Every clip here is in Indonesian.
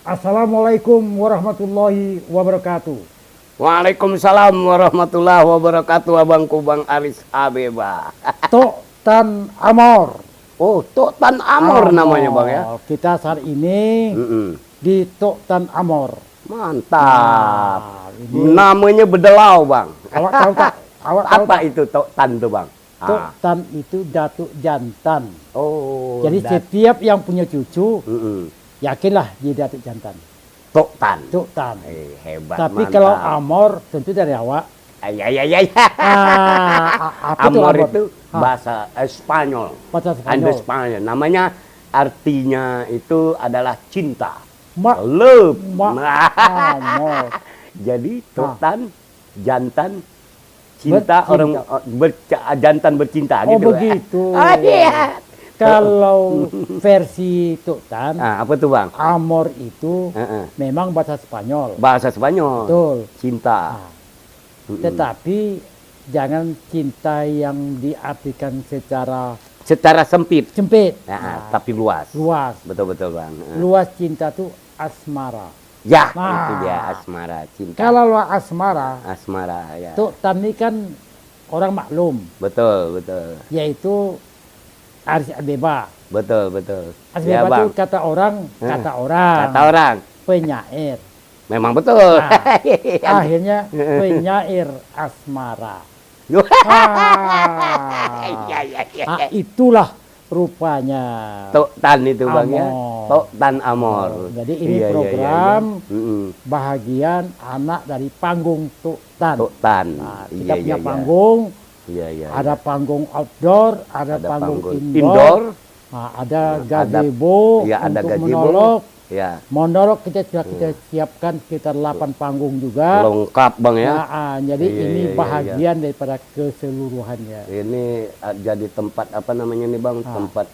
Assalamualaikum warahmatullahi wabarakatuh. Waalaikumsalam warahmatullahi wabarakatuh, abangku Bang Aris Abeba. Tok Tan Amor. Oh, Tok Tan Amor namanya Bang ya. Kita saat ini di Tok Tan Amor. Mantap. Ini Namanya bedelau Bang. awak tahu tak? Awak tahu Apa tak? itu Tok Tan tuh Bang? Tok Tan itu datuk jantan. Oh. Jadi setiap yang punya cucu, Mm-mm. yakinlah dia datuk jantan. Tok Tan. Tok Tan. Hebat. Tapi mantap. kalau Amor tentu dari awak. Ya. Apa itu Amor Amor? itu bahasa Spanyol. Bahasa Anda Spanyol. Spanyol. Namanya artinya itu adalah cinta. Mak. Love. Amor. Jadi Tok Tan, jantan, cinta, Bercinta. orang jantan bercinta Oh gitu. begitu. Iya. Kalau versi Tok Tan, Apa tuh Bang? Amor itu Heeh. memang bahasa Spanyol. Bahasa Spanyol. Betul. Cinta. Nah, tetapi jangan cinta yang diartikan secara Secara sempit. sempit. Tapi luas. Luas. Betul Bang. Luas cinta itu asmara. Ya, Nah. itu dia asmara, cinta. Kalau luas asmara, Asmara ya. Tok Tan ini kan orang maklum, Betul. yaitu Aris Abeba. Betul. Aris Ya, Abeba itu Bang. kata orang, Kata orang. penyair. Memang betul. Nah, akhirnya penyair asmara. Ya. Itulah rupanya Tok Tan itu Bang ya. Amor. Tok Tan Amor. Jadi ini Iya. program Mm-mm. bahagian anak dari panggung Tok Tan. Tok Tan. Nah, kita punya panggung, Iya. ada panggung outdoor, ada panggung indoor, indoor. nah, ada Ada- gazebo ya, ada untuk gazebo. monolog. Ya, Monolog kita sudah kita siapkan sekitar 8 panggung juga. lengkap Bang ya. Jadi Iya, ini iya. bahagian daripada keseluruhannya. Ini jadi tempat apa namanya nih Bang? Tempat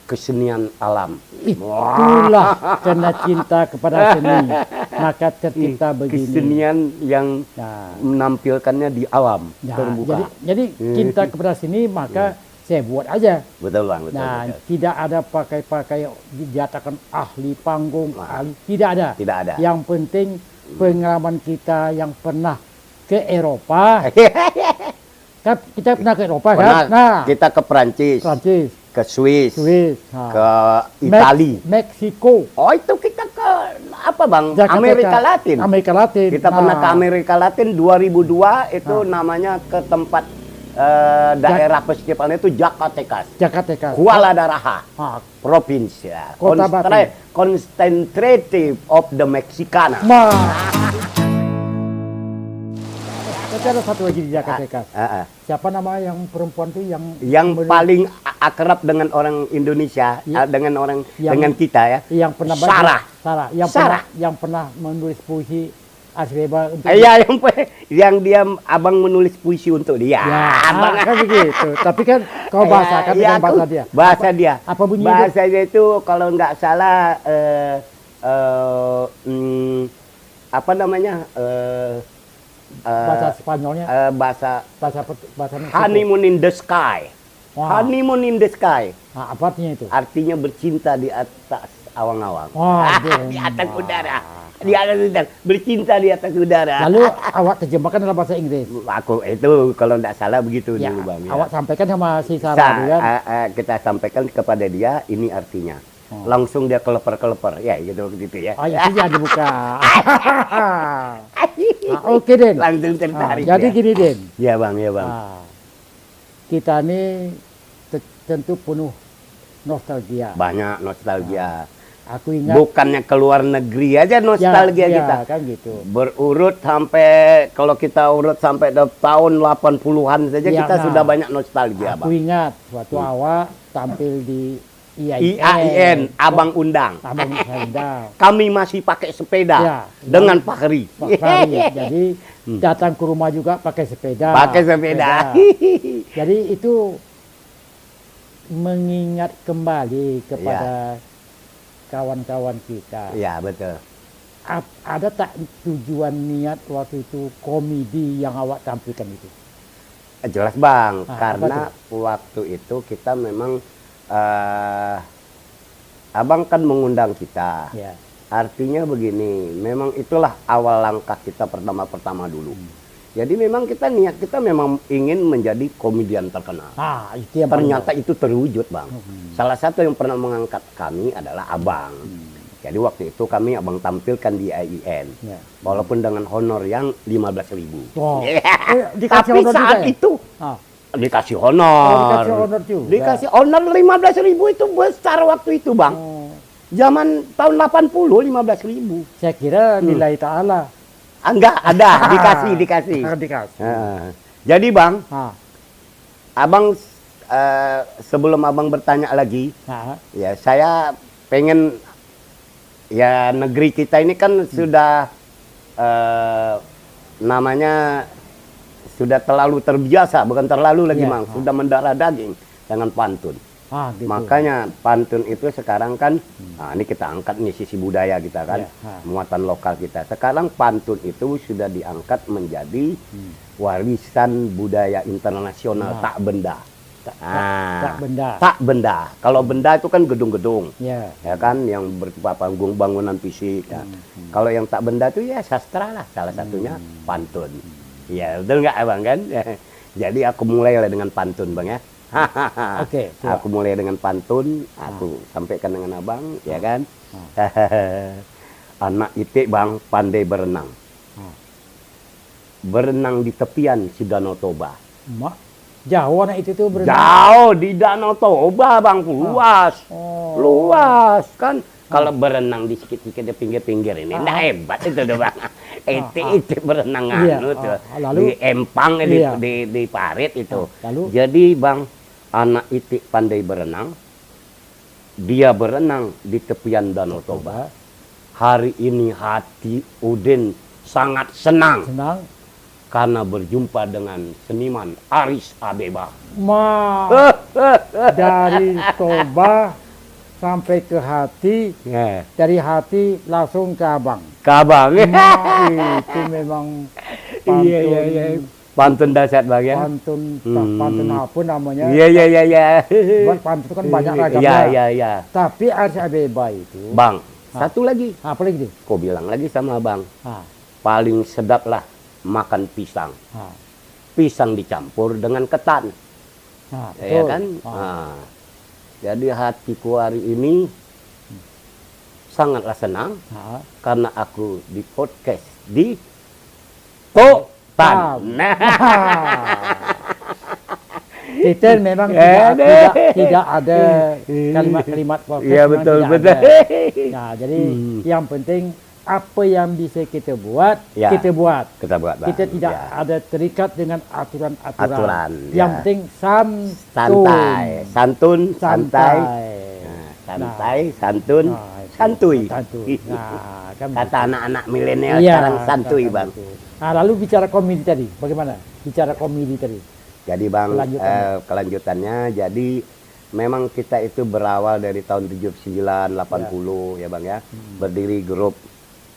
kesenian alam. Itulah karena cinta kepada seni, maka tercipta begini. Kesenian yang Nah, menampilkannya di alam terbuka. jadi cinta kepada seni, maka saya buat aja. Betul Bang, betul. Nah, betul. tidak ada pakai-pakai dinyatakan ahli panggung, ahli, tidak ada. Tidak ada. Yang penting pengalaman kita yang pernah ke Eropa, kan kita pernah ke Eropa kan? Pernah Nah, kita ke Prancis, Prancis, ke Swiss, Swiss, ke Itali. Meksiko, Oh itu kita ke apa Bang? Jakarta, Amerika Latin. Amerika Latin. Kita pernah ke Amerika Latin 2002 itu namanya ke tempat daerah festivalnya itu Zacatecas, Jakarta. Kuala Daraha, Ah, provinsi ya. Kota Batu. Concentrative of the Mexicana. Tapi ada satu lagi di Jakarta. Siapa nama yang perempuan tuh Yang paling akrab dengan orang Indonesia, dengan orang dengan kita ya. yang pernah Sarah. yang pernah menulis puisi Asbeba untuk Iya, yang dia abang menulis puisi untuk dia. Abang kan begitu. Tapi kan kau bahasakan dengan bahasa dia. Bahasa dia. Apa bunyinya? Bahasanya itu kalau nggak salah apa namanya? Bahasa Spanyolnya, Bahasa bahasa Meksiko. honeymoon in the sky. Wah. Honeymoon in the sky. Nah, apa artinya itu? Artinya bercinta di atas awang-awang. Wah, Di atas udara. Di atas udara. Bercinta di atas udara. Lalu awak terjemahkan dalam bahasa Inggris. Aku itu kalau tidak salah begitu Ya, dulu Bang. Ya. awak sampaikan sama si Sarah itu kan? Kita sampaikan kepada dia ini artinya. Langsung dia keleper-keleper. Ya gitu ya. Oh, itu jangan dibuka. Oke, Den. Langsung tertarik. Jadi ya. gini, Den. Ya Bang, ya Bang. Kita ini tentu penuh nostalgia. Banyak nostalgia. Aku ingat. Bukannya ke luar negeri aja nostalgia kita. Kan gitu. Berurut sampai kalau kita urut sampai tahun 80-an saja Ya, kita sudah banyak nostalgia, Aku Bang. ingat waktu awak tampil di IAIN, Abang undang. Abang undang. Kami masih pakai sepeda Ya, dengan Pak Heri. Pak Fahri. Jadi datang ke rumah juga pakai sepeda. Pakai sepeda. Jadi itu mengingat kembali kepada kawan-kawan kita. Iya, betul. Ada tak tujuan niat waktu itu komedi yang awak tampilkan itu? Jelas Bang, Apa karena waktu itu kita memang Abang kan mengundang kita. Ya. Artinya begini, memang itulah awal langkah kita pertama-pertama dulu. Jadi memang kita niat kita memang ingin menjadi komedian terkenal. Ah, itu yang Ternyata itu terwujud, Bang. Salah satu yang pernah mengangkat kami adalah Abang. Jadi waktu itu kami Abang tampilkan di IIN. Ya. Walaupun dengan honor yang 15.000. Wow. Dikasih Tapi honor juga saat ya? itu Ah. dikasih honor. Oh, dikasih honor juga. Dikasih honor 15.000 itu besar waktu itu, Bang. Oh. Zaman tahun 80 15.000. Saya kira nilai ta'ala. Enggak ada, dikasih. Dikasih. Jadi Bang, Ah. Abang sebelum Abang bertanya lagi, Ah. ya saya pengen ya negeri kita ini kan sudah namanya sudah terlalu terbiasa, bukan terlalu lagi, Ya. Bang, sudah mendarah daging dengan pantun. Ah, gitu. Makanya pantun itu sekarang kan, nah ini kita angkat nih sisi budaya kita kan, Ya, muatan lokal kita. Sekarang pantun itu sudah diangkat menjadi warisan budaya internasional, Nah. tak benda. Tak benda. Tak benda. Kalau benda itu kan gedung-gedung, Ya. ya kan, yang berupa panggung bangunan fisik. Ya. Kalau yang tak benda itu ya sastra lah, salah satunya pantun. Ya betul nggak, Abang kan? Jadi aku mulai dengan pantun, Bang ya. Oke, siap. Aku mulai dengan pantun, aku sampaikan dengan Abang, ya kan? Anak itik, Bang, pandai berenang. Berenang di tepian si Danau Toba. Mak, jauh anak itu tuh berenang. Jauh di Danau Toba, Bang, luas. Oh. Luas kan. Kalau berenang di sikit-sikit di pinggir-pinggir ini, nah hebat itu tuh, Bang. Itik berenang Iya. anu tuh. Lalu? Di empang, Iya. di parit itu. Lalu? Jadi, Bang, anak itik pandai berenang. Dia berenang di tepian Danau Toba. Hari ini hati Udin sangat senang Senang. karena berjumpa dengan seniman Aris Abeba. Ma, dari Toba sampai ke hati, dari hati langsung ke Abang. Kabang. Ma, itu memang pantun. Iya. Pantun dasar, Bang ya. Pantun, pantun apa namanya? Iya. Buat pantun kan banyak ragam. Iya. Tapi Aris Abeba itu. Bang, satu lagi. Apa lagi nih? Kau bilang lagi sama Bang. Ah, Paling sedap lah makan pisang. ah, Pisang dicampur dengan ketan. Ya betul. kan? Ah. Nah, jadi hatiku hari ini sangatlah senang Ah. karena aku di podcast di Totan. Nah, Kita memang tidak ada kalimat-kalimat iya memang betul. tidak ada. Nah, jadi yang penting apa yang bisa kita buat, Ya. kita buat. Kita buat, Bang. Kita tidak Ya. ada terikat dengan aturan-aturan. Aturan, Yang ya. penting santun. Santun, santai. Santai. Santai, santun, Nah, itu. santuy. Santuy. Nah, kan Kata begitu. anak-anak milenial Iya, sekarang santuy, kata Bang. begitu. Nah, lalu bicara komedi tadi, bagaimana? Bicara komedi tadi. Jadi Bang, Kelanjutannya. kelanjutannya jadi memang kita itu berawal dari tahun 79, 80 ya Bang ya. Berdiri grup.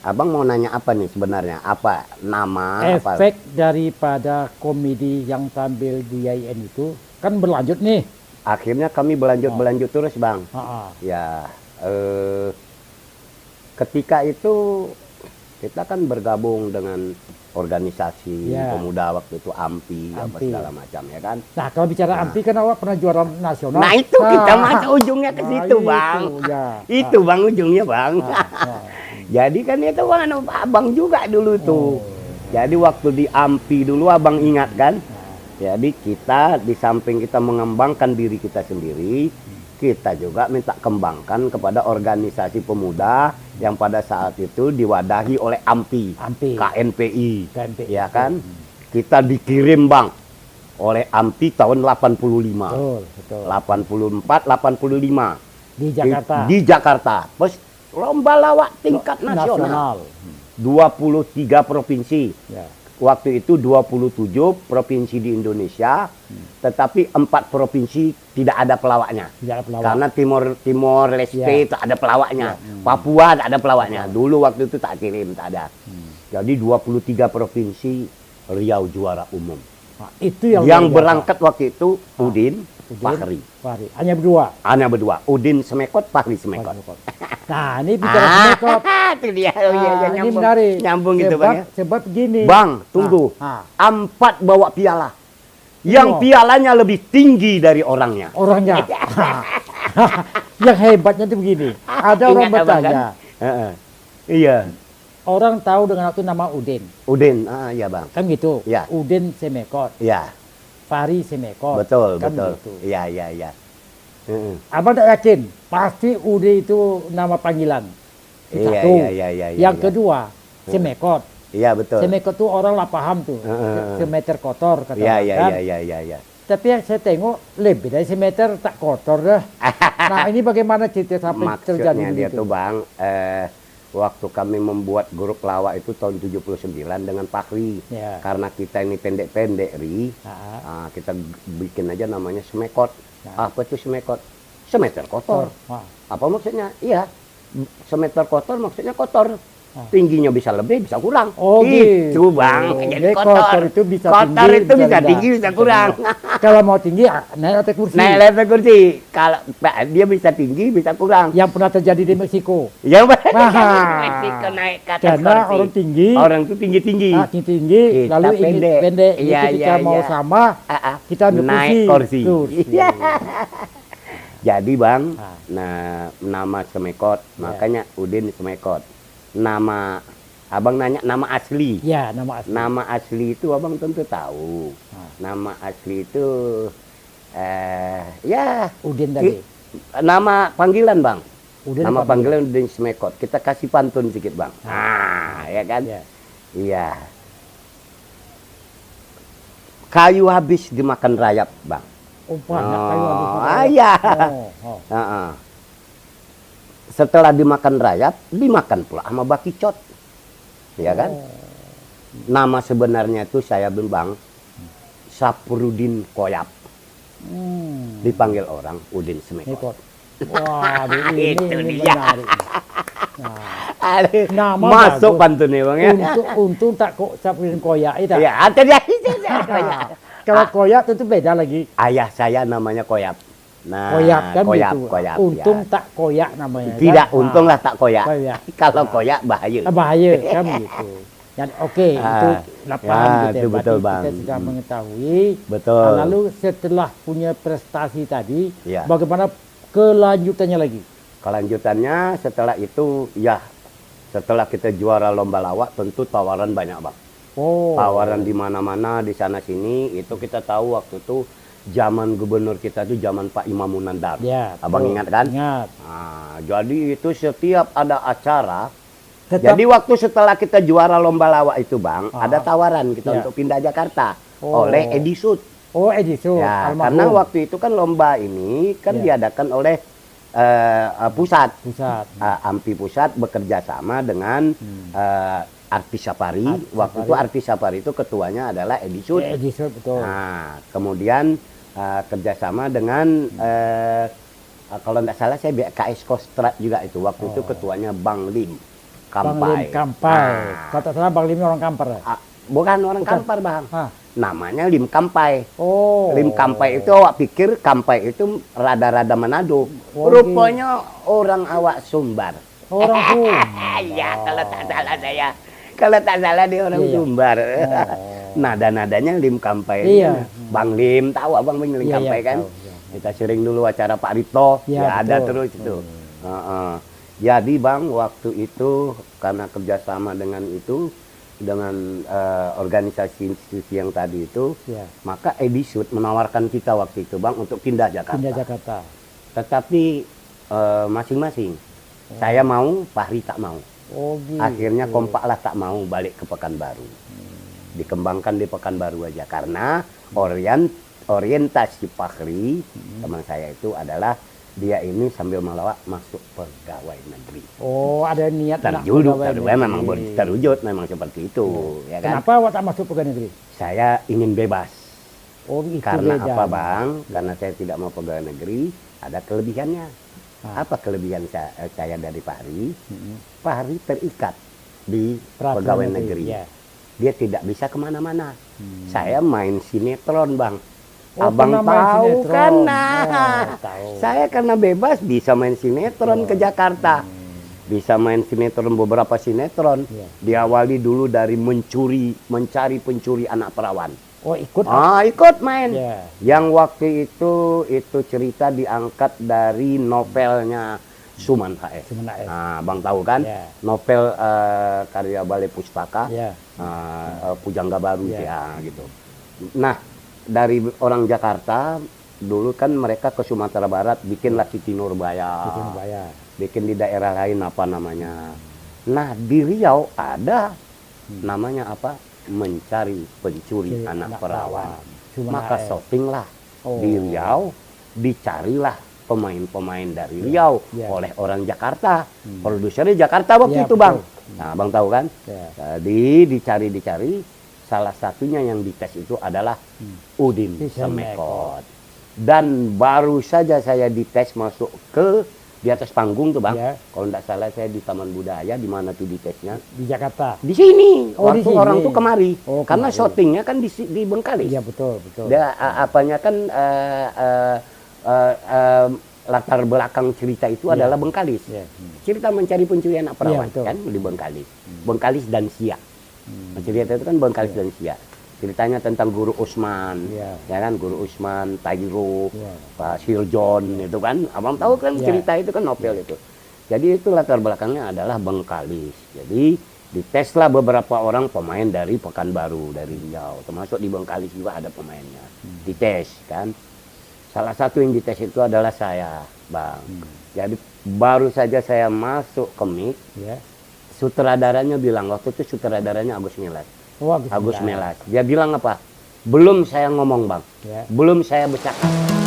Abang mau nanya apa nih sebenarnya? Apa nama? Apa? Efek daripada komedi yang tampil di IAIN itu kan berlanjut nih. Akhirnya kami berlanjut terus Bang. Ah, ah. Ya, ketika itu kita kan bergabung dengan organisasi Ya. pemuda waktu itu AMPI, apa AMPI. segala macam ya kan. Nah, kalau bicara AMPI kan awak pernah juara nasional. Nah itu kita masuk ujungnya ke Nah, situ itu, Bang. ya. Itu Bang ujungnya Bang. Ah. Jadi kan itu kan Abang juga dulu tuh. Oh. Jadi waktu di AMPI dulu Abang ingat kan. Jadi kita di samping kita mengembangkan diri kita sendiri, kita juga minta kembangkan kepada organisasi pemuda yang pada saat itu diwadahi oleh AMPI, AMPI. KNPI, KNPI. ya kan? Kita dikirim Bang oleh AMPI tahun 85, Betul. 84, 85 Di Jakarta. Di Jakarta. Terus lomba lawak tingkat nasional. 23 provinsi. Ya. Waktu itu 27 provinsi di Indonesia, tetapi 4 provinsi tidak ada pelawaknya. Tidak ada pelawak. Karena Timor Leste Ya. tak ada pelawaknya. Papua tak ada pelawaknya. Dulu waktu itu tak kirim, tak ada. Jadi 23 provinsi Riau juara umum. Nah, itu yang Yang luar biasa. berangkat waktu itu Udin Udin, Fahri. Fahri. Hanya berdua. Hanya berdua. Udin Semekot, Fahri Semekot. Nah, ini bicara Semekot. Itu dia. Oh, iya, iya, Ini nyambung. menarik. Nyambung gitu Bang ya. Sebab gini. Bang, tunggu. Ah, ah. Ampat bawa piala. Yang Oh. pialanya lebih tinggi dari orangnya. Orangnya. Yang hebatnya itu begini. Ada orang Ingat, Abang, bertanya. Heeh. Iya. Orang tahu dengan itu nama Udin. Udin, iya Bang. Kan gitu. Ya. Udin Semekot. Iya, Fahri Semekot. betul, Kan betul. gitu. Iya, iya, iya. Heeh. Abang tak yakin. Pasti Udin itu nama panggilan. Itu Iya, satu. iya, iya, iya, Yang iya. kedua, Semekot. Iya, betul. Semekot tuh orang lah paham tuh. Semeter kotor kata Iya, orang iya, kan. iya, iya, iya, iya. Tapi yang saya tengok lebih dari semeter tak kotor dah. Nah ini bagaimana cerita sampai terjadi Maksudnya dia begitu? tuh Bang, waktu kami membuat grup lawak itu tahun 79 dengan Fahri. Ya. Karena kita ini pendek-pendek, Ri. Nah, Kita bikin aja namanya Semekot. Ya. Apa itu Semekot? Semeter kotor. Wah. Apa maksudnya? Iya, semeter kotor maksudnya kotor. Ah. Tingginya bisa lebih, bisa kurang. Oh, itu gitu. Bang, Jadi jadi kotor kotor. itu bisa kotor tinggi, itu bisa bisa rendah. tinggi, bisa kurang. Kalau mau tinggi naik atas kursi. Naik level kursi. Kalau dia bisa tinggi, bisa kurang. Yang pernah terjadi di Meksiko. Yang Wah. Meksiko naik ke atas Karena kursi. orang tinggi, Orang itu tinggi-tinggi. tinggi, Kita lalu ini pendek. pendek. Jadi Iya, ketika iya, mau iya. sama, kita ambil naik kursi. Kursi. Iya. Jadi Bang, Ah. nah nama Semekot, Ya. makanya Udin Semekot. Nama Abang nanya nama asli. Ya, nama asli. Nama asli itu Abang tentu tahu. Ah. Nama asli itu ya Udin tadi. nama panggilan Bang. Udin Nama apa? panggilan Udin Semekot. Kita kasih pantun sedikit Bang. Ya kan? Ya. Iya. Kayu habis dimakan rayap Bang. Oh, banyak kayu habis Oh, makan. iya. Oh. Heeh. Setelah dimakan rayap, dimakan pula sama bakicot. Ya kan? Oh. Nama sebenarnya itu saya Bang Saprudin Koyap. Dipanggil orang Udin Semekot. Ikut. Wah, ini Itu ini dia. menarik. Nah, nama Masuk bagus. pantunnya Bang ya. Untung tak kok Saprin koyak itu. Ya, ada dia. Koyap. Kalau koyak tentu beda lagi. Ayah saya namanya Koyap. Nah, Koyak kan Koyap, gitu. Koyap, Untung ya. tak koyak namanya. Tidak, kan? untung lah tak koyak. Koyak. Kalau koyak bahaya. Bahaya kan begitu. Dan oke, itu lapangan ya, kita itu betul, berarti Bang. kita sudah mengetahui. Betul. Lalu setelah punya prestasi tadi, Ya. bagaimana kelanjutannya lagi? Kelanjutannya setelah itu ya setelah kita juara lomba lawak tentu tawaran banyak Bang. Oh. Tawaran di mana-mana di sana sini itu kita tahu waktu itu zaman gubernur kita itu zaman Pak Imam Munandar. Ya, Abang betul. ingat kan? Ingat. Nah, jadi itu setiap ada acara. Tetap Jadi waktu setelah kita juara lomba lawak itu Bang, ada tawaran kita Ya. untuk pindah Jakarta Oh. oleh Edisut. Oh, Ediso. Ya, almarhum. karena waktu itu kan lomba ini kan Ya. diadakan oleh pusat. pusat. AMPI pusat bekerja sama dengan Artis Safari. Artis Waktu Safari. itu Artis Safari itu ketuanya adalah Edisut. Ediso betul. Nah, kemudian kerjasama dengan kalau tidak salah saya BKS Kostrad juga itu. Waktu itu ketuanya Bang Lim Bang Kampai. Lim Kampai. Nah, Kalau tak salah Bang Lim orang Kampar. bukan orang Bukan. Kampar Bang. Hah. Namanya Lim Kampai. Oh. Lim Kampai itu awak pikir Kampai itu rada-rada Manado. Oh, Rupanya orang awak Sumbar. Orang Sumbar. Iya, kalau tak salah saya. Kalau tak salah dia orang Iya. Sumbar. Oh. Nada-nadanya Lim Kampai. Iya. Bang Lim, tahu Abang Lim Iya, Kampai iya, kan? tahu, iya. Kita sering dulu acara Pak Rito, Iya, ya ada betul. terus itu. Heeh. Jadi Bang, waktu itu karena kerjasama dengan itu, dengan organisasi institusi yang tadi itu, Ya. maka Edisut menawarkan kita waktu itu Bang untuk pindah Jakarta. Pindah Jakarta. Tetapi masing-masing. Saya mau, Fahri tak mau. Oh, gitu. Akhirnya kompaklah tak mau balik ke Pekanbaru. Dikembangkan di Pekanbaru aja karena orientasi Fahri teman saya itu adalah dia ini sambil melawak masuk pegawai negeri. Oh, ada niat nak Terjuduk, pegawai memang negeri. terwujud memang seperti itu, ya kan? Kenapa awak tak masuk pegawai negeri? Saya ingin bebas. Oh, itu Karena beda. apa Bang? Karena saya tidak mau pegawai negeri, ada kelebihannya. Apa kelebihan saya dari Fahri? Fahri terikat di Peraturan pegawai negeri. Ya. Dia tidak bisa kemana-mana. Saya main sinetron Bang. Oh, Abang pernah main tahu sinetron. kan? Nah, Oh, tahu. saya karena bebas bisa main sinetron ke Jakarta. Bisa main sinetron, beberapa sinetron. Iya. Diawali dulu dari mencari pencuri anak perawan. Oh, ikut. Ikut main. Ya. Yang waktu itu cerita diangkat dari novelnya Suman HS. Suman HS. Nah, Bang tahu kan? Ya. Novel karya Balai Pustaka, Ya. Pujangga Baru Ya. ya gitu. Nah, dari orang Jakarta dulu kan mereka ke Sumatera Barat bikinlah Siti Nurbaya. Itu bayar. Bikin di daerah lain apa namanya. Nah, di Riau ada namanya apa? Mencari pencuri Curi anak anak perawan. perawan. Suman Maka HS. syutinglah Oh. di Riau, dicarilah pemain-pemain dari Riau Ya. oleh orang Jakarta. Produsernya Jakarta waktu Ya, itu, betul. Bang. Nah, Bang tahu kan? Ya. Jadi dicari. Salah satunya yang dites itu adalah Udin Semekot. Semekot. Dan baru saja saya dites masuk ke di atas panggung tuh, Bang. Ya. Kalau tidak salah saya di Taman Budaya, di mana tuh ditesnya? Di Jakarta. Di sini. Oh, di Waktu sini. orang tuh kemari. Oh, Karena kemari. syutingnya kan di Bengkalis. Iya, betul. Dia apanya kan latar belakang cerita itu Iya. adalah Bengkalis. Ya. Cerita mencari pencuri anak perawan Iya, betul. kan di Bengkalis. Bengkalis dan Siak. Cerita itu kan Bengkalis dan Siak. Ceritanya tentang Guru Usman, Iya. ya kan, Guru Usman, Tairo, Iya. Pak Sirjon itu kan, abang tahu kan Iya. cerita itu kan novel itu. Jadi itu latar belakangnya adalah Bengkalis. Jadi diteslah beberapa orang pemain dari Pekanbaru, dari Riau, termasuk di Bengkalis juga ada pemainnya. Dites kan. Salah satu yang dites itu adalah saya, Bang. Jadi baru saja saya masuk ke MIK, Ya. sutradaranya bilang, waktu itu sutradaranya Agus Melas. Oh, Agus Melas. Dia bilang apa? Belum saya ngomong, Bang. Ya. Belum saya bercakap.